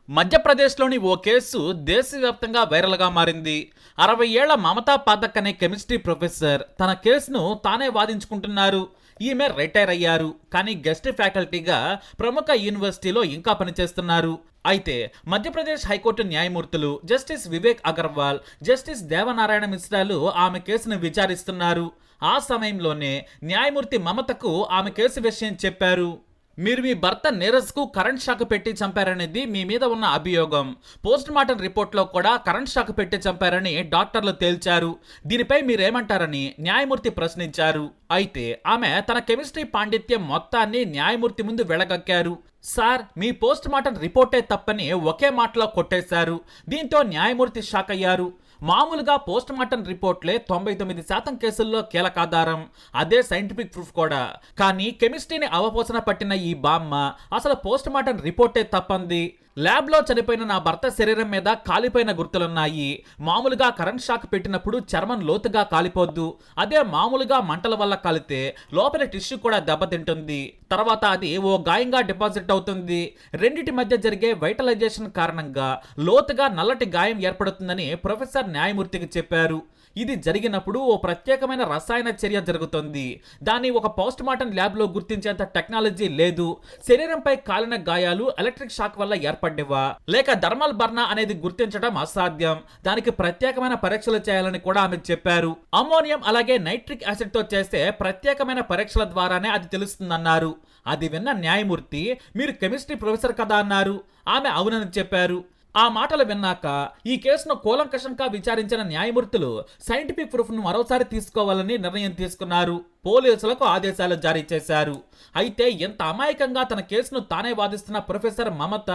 మధ్యప్రదేశ్లోని ఓ కేసు దేశవ్యాప్తంగా వైరల్గా మారింది. 60 ఏళ్ల మమతా పాఠక్ అనే కెమిస్ట్రీ ప్రొఫెసర్ తన కేసును తానే వాదించుకుంటున్నారు. ఈమె రిటైర్ అయ్యారు, కానీ గెస్ట్ ఫ్యాకల్టీగా ప్రముఖ యూనివర్సిటీలో ఇంకా పనిచేస్తున్నారు. అయితే మధ్యప్రదేశ్ హైకోర్టు న్యాయమూర్తులు జస్టిస్ వివేక్ అగర్వాల్, జస్టిస్ దేవనారాయణ మిశ్రాలు ఆమె కేసును విచారిస్తున్నారు. ఆ సమయంలోనే న్యాయమూర్తి మమతకు ఆమె కేసు విషయం చెప్పారు. మీరు మీ భర్త నీరజ్కు కరెంట్ షాక్ పెట్టి చంపారనేది మీ మీద ఉన్న అభియోగం. పోస్ట్ మార్టం రిపోర్ట్లో కూడా కరెంట్ షాక్ పెట్టి చంపారని డాక్టర్లు తేల్చారు. దీనిపై మీరేమంటారని న్యాయమూర్తి ప్రశ్నించారు. అయితే ఆమె తన కెమిస్ట్రీ పాండిత్యం మొత్తాన్ని న్యాయమూర్తి ముందు వెళ్లగక్కారు. సార్, మీ పోస్ట్ మార్టం రిపోర్టే తప్పని ఒకే మాటలో కొట్టేశారు. దీంతో న్యాయమూర్తి షాక్ అయ్యారు. మామూలుగా పోస్ట్ మార్టం రిపోర్ట్లే 99% కేసుల్లో కీలకాధారం, అదే సైంటిఫిక్ ప్రూఫ్ కూడా. కానీ కెమిస్ట్రీని అవపోసన పట్టిన ఈ బామ్మ అసలు పోస్ట్ మార్టం రిపోర్టే తప్పంది. ల్యాబ్లో చనిపోయిన నా భర్త శరీరం మీద కాలిపోయిన గుర్తులున్నాయి. మామూలుగా కరెంట్ షాక్ పెట్టినప్పుడు చర్మం లోతుగా కాలిపోద్దు. అదే మామూలుగా మంటల వల్ల కాలితే లోపల టిష్యూ కూడా దెబ్బతింటుంది. తర్వాత అది ఓ గాయంగా డిపాజిట్ అవుతుంది. రెండిటి మధ్య జరిగే వైటలైజేషన్ కారణంగా లోతుగా నల్లటి గాయం ఏర్పడుతుందని ప్రొఫెసర్ న్యాయమూర్తికి చెప్పారు. ఇది జరిగినప్పుడు ఓ ప్రత్యేకమైన రసాయన చర్య జరుగుతుంది. దాన్ని ఒక పోస్ట్ మార్టం ల్యాబ్లో గుర్తించేంత టెక్నాలజీ లేదు. శరీరంపై కాలిన గాయాలు ఎలక్ట్రిక్ షాక్ వల్ల ఏర్పడ్డవా లేక థర్మల్ బర్నా అనేది గుర్తించడం అసాధ్యం. దానికి ప్రత్యేకమైన పరీక్షలు చేయాలని కూడా ఆమె చెప్పారు. అమ్మోనియం అలాగే నైట్రిక్ యాసిడ్ తో చేస్తే ప్రత్యేకమైన పరీక్షల ద్వారానే అది తెలుస్తుందన్నారు. అది విన్న న్యాయమూర్తి, మీరు కెమిస్ట్రీ ప్రొఫెసర్ కదా అన్నారు. ఆమె అవునని చెప్పారు. ఆ మాటలు విన్నాక ఈ కేసును కూలంకషంగా విచారించిన న్యాయమూర్తులు సైంటిఫిక్ ప్రూఫ్ ను మరోసారి తీసుకోవాలని నిర్ణయం తీసుకున్నారు. పోలీసులకు ఆదేశాలు జారీ చేశారు. అయితే ఎంత అమాయకంగా తన కేసును తానే వాదిస్తున్న ప్రొఫెసర్ మమత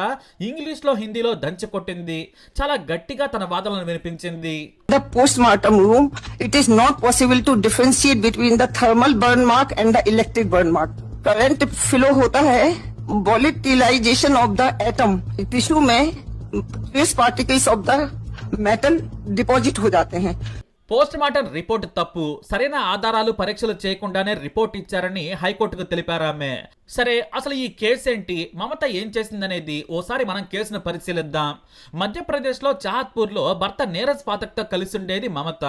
ఇంగ్లీష్లో హిందీలో దంచికొట్టింది. చాలా గట్టిగా తన వాదనలను వినిపించింది. The post-mortem room, it is not possible to differentiate between the thermal burn mark and the electric burn mark. Current flow होता है, volatilization of the atom, tissue में trace particles of the metal deposit हो जाते हैं. Post mortem report తప్పు, సరైన ఆధారాలు పరీక్షలు చేయకుండానే రిపోర్ట్ ఇచ్చారని హైకోర్టుకు తెలిపారామె. సరే, అసలు ఈ కేసు ఏంటి, మమత ఏం చేసిందనేది ఓసారి మనం కేసును పరిశీలిద్దాం. మధ్యప్రదేశ్లో చాహత్పూర్లో భర్త నీరజ్ పాఠక్తో కలిసి ఉండేది మమత.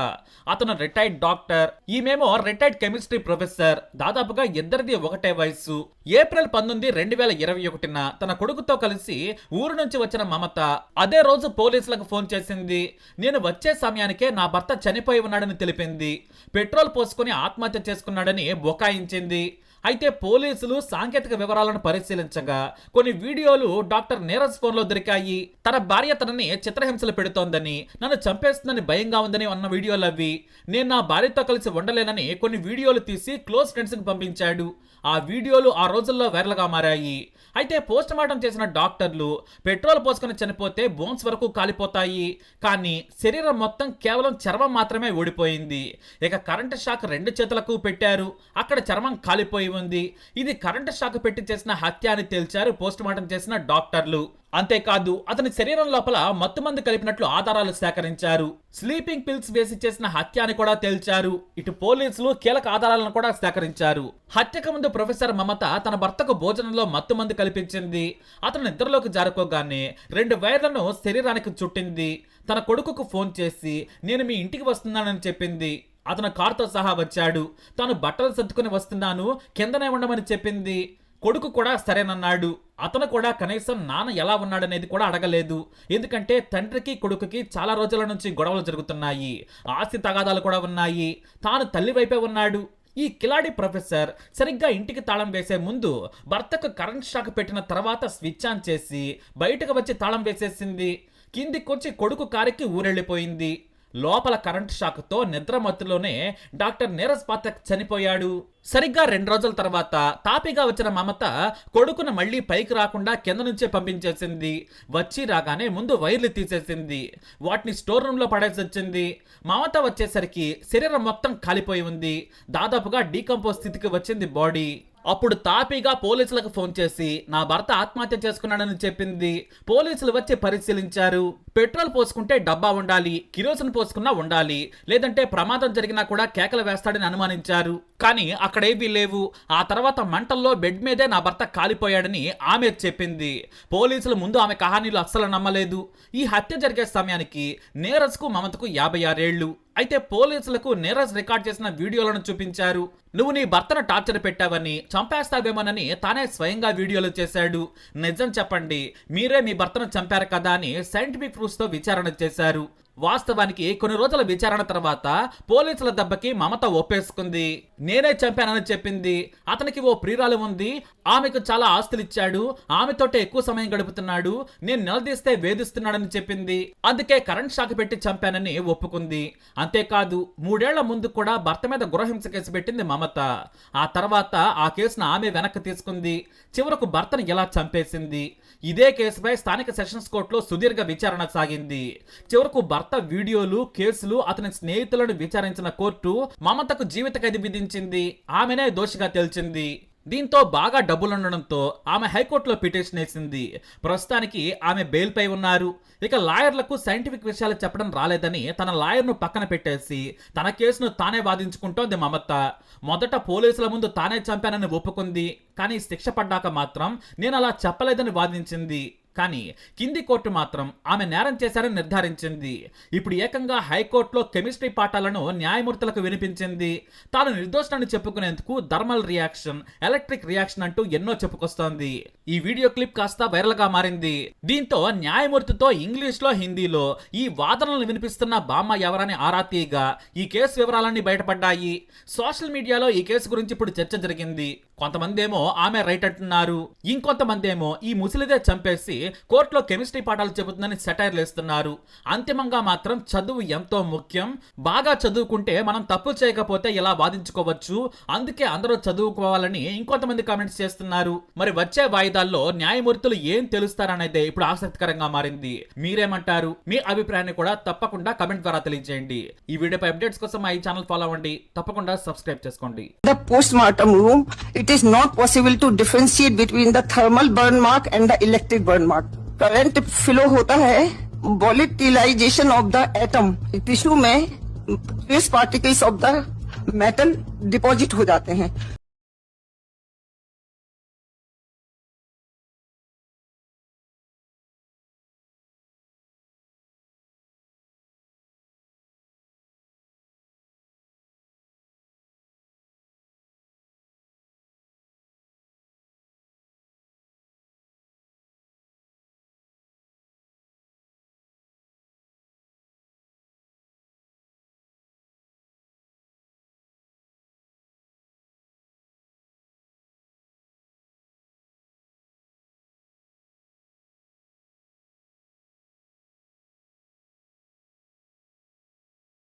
అతను రిటైర్డ్ డాక్టర్, ఈమెమో రిటైర్డ్ కెమిస్ట్రీ ప్రొఫెసర్. దాదాపుగా ఇద్దరిది ఒకటే వయస్సు. ఏప్రిల్ 19, 2021న తన కొడుకుతో కలిసి ఊరు నుంచి వచ్చిన మమత అదే రోజు పోలీసులకు ఫోన్ చేసింది. నేను వచ్చే సమయానికే నా భర్త చనిపోయి ఉన్నాడని తెలిపింది. పెట్రోల్ పోసుకుని ఆత్మహత్య చేసుకున్నాడని బొకాయించింది. అయితే పోలీసులు సాంకేతిక వివరాలను పరిశీలించగా కొన్ని వీడియోలు డాక్టర్ నీరజ్ ఫోన్లో దొరికాయి. తన భార్య తనని చిత్రహింసలు పెడుతోందని, నన్ను చంపేస్తుందని భయంగా ఉందని అన్న వీడియోలు అవి. నేను నా భార్యతో కలిసి ఉండలేనని కొన్ని వీడియోలు తీసి క్లోజ్ ఫ్రెండ్స్కి పంపించాడు. ఆ వీడియోలు ఆ రోజుల్లో వైరల్గా మారాయి. అయితే పోస్ట్ మార్టం చేసిన డాక్టర్లు పెట్రోల్ పోసుకొని చనిపోతే బోన్స్ వరకు కాలిపోతాయి, కానీ శరీరం మొత్తం కేవలం చర్మం మాత్రమే ఊడిపోయింది. ఇక కరెంటు షాక్ 2 చేతులకు పెట్టారు, అక్కడ చర్మం కాలిపోయి ఉంది. ఇది కరెంటు షాక్ పెట్టి చేసిన హత్య అని తేల్చారు పోస్ట్ మార్టం చేసిన డాక్టర్లు. అంతేకాదు, అతని శరీరం లోపల మత్తుమందు కలిపినట్లు ఆధారాలు సేకరించారు. స్లీపింగ్ పిల్స్ వేసి చేసిన హత్య అని కూడా తేల్చారు. ఇటు పోలీసులు కీలక ఆధారాలను కూడా సేకరించారు. హత్యకు ముందు ప్రొఫెసర్ మమత తన భర్తకు భోజనంలో మత్తుమందు కల్పించింది. అతను నిద్రలోకి జారుకోగానే 2 వైర్లను శరీరానికి చుట్టింది. తన కొడుకుకు ఫోన్ చేసి నేను మీ ఇంటికి వస్తున్నానని చెప్పింది. అతను కారుతో సహా వచ్చాడు. తాను బట్టలు సర్దుకుని వస్తున్నాను, కిందనే ఉండమని చెప్పింది. కొడుకు కూడా సరేనన్నాడు. అతను కూడా కనీసం నాన్న ఎలా ఉన్నాడనేది కూడా అడగలేదు. ఎందుకంటే తండ్రికి కొడుకుకి చాలా రోజుల నుంచి గొడవలు జరుగుతున్నాయి, ఆస్తి తగాదాలు కూడా ఉన్నాయి. తాను తల్లి వైపే ఉన్నాడు. ఈ కిలాడి ప్రొఫెసర్ సరిగ్గా ఇంటికి తాళం వేసే ముందు భర్తకు కరెంట్ షాక్ పెట్టిన తర్వాత స్విచ్ ఆన్ చేసి బయటకు వచ్చి తాళం వేసేసింది. కిందికొచ్చి కొడుకు కారుకి ఊరెళ్ళిపోయింది. లోపల కరెంట్ షాక్ తో నిద్రమత్తులోనే డాక్టర్ నీరజ్ పాఠక్ చనిపోయాడు. సరిగ్గా 2 రోజుల తర్వాత తాపిగా వచ్చిన మమత కొడుకును మళ్లీ పైకి రాకుండా కింద నుంచే పంపించేసింది. వచ్చి రాగానే ముందు వైర్లు తీసేసింది, వాటిని స్టోర్ రూమ్ లో పడేసి వచ్చింది. మమత వచ్చేసరికి శరీరం మొత్తం కాలిపోయి ఉంది. దాదాపుగా డీకంపోజ్ స్థితికి వచ్చింది బాడీ. అప్పుడు తాపీగా పోలీసులకు ఫోన్ చేసి నా భర్త ఆత్మహత్య చేసుకున్నాడని చెప్పింది. పోలీసులు వచ్చి పరిశీలించారు. పెట్రోల్ పోసుకుంటే డబ్బా ఉండాలి, కిరోసిన్ పోసుకున్నా ఉండాలి, లేదంటే ప్రమాదం జరిగినా కూడా కేకలు వేస్తాడని అనుమానించారు. కానీ అక్కడేవీ లేవు. ఆ తర్వాత మంటల్లో బెడ్ మీదే నా భర్త కాలిపోయాడని ఆమె చెప్పింది. పోలీసులు ముందు ఆమె కహానీలు అస్సలు నమ్మలేదు. ఈ హత్య జరిగే సమయానికి నీరజ్కు మమతకు 56 ఏళ్లు. అయితే పోలీసులకు నీరజ్ రికార్డ్ చేసిన వీడియోలను చూపించారు. నువ్వు నీ భర్తను టార్చర్ పెట్టావని, చంపేస్తావేమోనని తానే స్వయంగా వీడియోలు చేశాడు. నిజం చెప్పండి, మీరే మీ భర్తను చంపారు కదా అని సైంటిఫిక్ ప్రూఫ్స్ తో విచారణ చేశారు. వాస్తవానికి కొన్ని రోజుల విచారణ తర్వాత పోలీసుల దెబ్బకి మమత ఒప్పేసుకుంది. నేనే చంపానని చెప్పింది. అతనికి ఓ ప్రియురాలు ఉంది, ఆమెకు చాలా ఆస్తులిచ్చాడు, ఆమెతోటే ఎక్కువ సమయం గడుపుతున్నాడు, నేను నిలదీస్తే వేధిస్తున్నాడని చెప్పింది. అందుకే కరెంట్ షాక్ పెట్టి చంపానని ఒప్పుకుంది. అంతేకాదు 3 ఏళ్ల ముందు కూడా భర్త మీద గృహహింస కేసు పెట్టింది మమత. ఆ తర్వాత ఆ కేసును ఆమె వెనక్కి తీసుకుంది. చివరకు భర్తను ఎలా చంపేసింది. ఇదే కేసుపై స్థానిక సెషన్స్ కోర్టులో సుదీర్ఘ విచారణ సాగింది. చివరకు భర్త వీడియోలు, కేసులు, అతని స్నేహితులను విచారించిన కోర్టు మమతకు జీవిత ఖైదు విధించింది. ఆమెనే దోషిగా తేల్చింది. దీంతో బాగా డబ్బులుండడంతో ఆమె హైకోర్టులో పిటిషన్ వేసింది. ప్రస్తుతానికి ఆమె బెయిల్ పై ఉన్నారు. ఇక లాయర్లకు సైంటిఫిక్ విషయాలు చెప్పడం రాలేదని తన లాయర్ను పక్కన పెట్టేసి తన కేసును తానే వాదించుకుంటోంది మమత. మొదట పోలీసుల ముందు తానే చంపానని ఒప్పుకుంది. కానీ శిక్ష పడ్డాక మాత్రం నేను అలా చెప్పలేదని వాదించింది. కానీ కింది కోర్టు మాత్రం ఆమె నేరం చేశారని నిర్ధారించింది. ఇప్పుడు ఏకంగా హైకోర్టులో కెమిస్ట్రీ పాఠాలను న్యాయమూర్తులకు వినిపించింది. తాను నిర్దోషాన్ని చెప్పుకునేందుకు థర్మల్ రియాక్షన్, ఎలక్ట్రిక్ రియాక్షన్ అంటూ ఎన్నో చెప్పుకొస్తోంది. ఈ వీడియో క్లిప్ కాస్త వైరల్ గా మారింది. దీంతో న్యాయమూర్తితో ఇంగ్లీష్ లో, హిందీలో ఈ వాదనలు వినిపిస్తున్న బామ్మ ఎవరని ఆరా తీయగా ఈ కేసు వివరాలన్నీ బయటపడ్డాయి. సోషల్ మీడియాలో ఈ కేసు గురించి ఇప్పుడు చర్చ జరిగింది. కొంతమంది ఏమో ఆమె రైట్ అంటున్నారు, ఇంకొంతమంది ఏమో ఈ ముసలిదే చంపేసి కోర్టులో కెమిస్ట్రీ పాఠాలు చెబుతుందని సెటైర్లు వేస్తున్నారు. అంతిమంగా మాత్రం చదువు ఎంతో ముఖ్యం. బాగా చదువుకుంటే మనం తప్పు చేయకపోతే ఇలా వాదించుకోవచ్చు, అందుకే అందరూ చదువుకోవాలని ఇంకొంతమంది కామెంట్స్ చేస్తున్నారు. మరి వచ్చే వాయిదాల్లో న్యాయమూర్తులు ఏం తెలుస్తారనేదే ఇప్పుడు ఆసక్తికరంగా మారింది. మీరేమంటారు? మీ అభిప్రాయాన్ని కూడా తప్పకుండా కమెంట్ ద్వారా తెలియజేయండి. ఈ వీడియోపై అప్డేట్స్ కోసం ఈ ఛానల్ ఫాలో అవ్వండి. తప్పకుండా సబ్స్క్రైబ్ చేసుకోండి. The postmortem room, it is not possible to differentiate between the thermal burn mark and the electric burn mark. Current flow होता है, volatilization of the atom. Tissue में trace particles of the metal deposit हो जाते हैं.